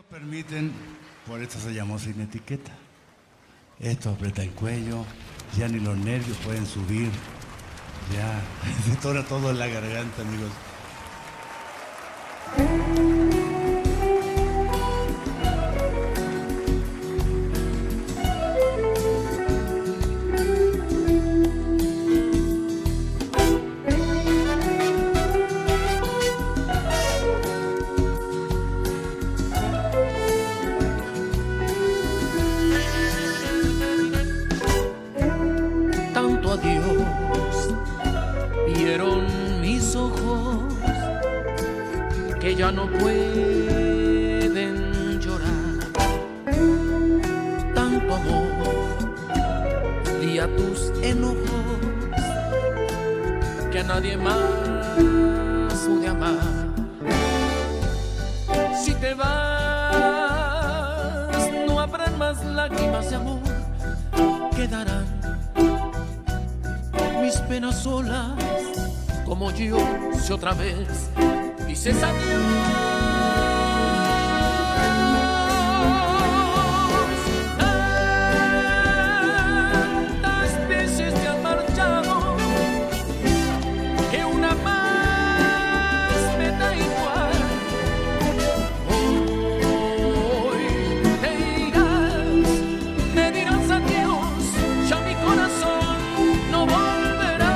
Permiten, por esto se llamó Sin Etiqueta. Esto aprieta el cuello, ya ni los nervios pueden subir, ya se tora todo en la garganta, amigos. Tanto a Dios vieron mis ojos que ya no pueden llorar. Tanto amor di a tus enojos que a nadie más pude amar. Si te vas, no habrán más lágrimas de amor, quedarán mis penas solas, como yo, si otra vez dices adiós. Tantas veces te has marchado que una más me da igual. Hoy te irás, me dirás adiós, ya mi corazón no volverá.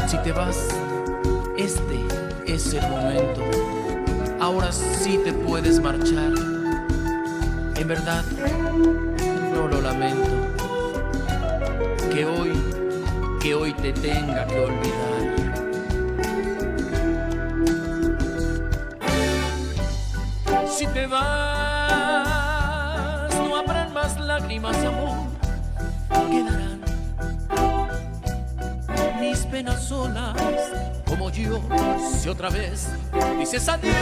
Si te vas, este es el momento. Ahora sí te puedes marchar. En verdad, no lo lamento. Que hoy te tenga que olvidar. Si te vas, no habrán más lágrimas de amor, quedarán mis penas solas, como yo, si otra vez dices adiós.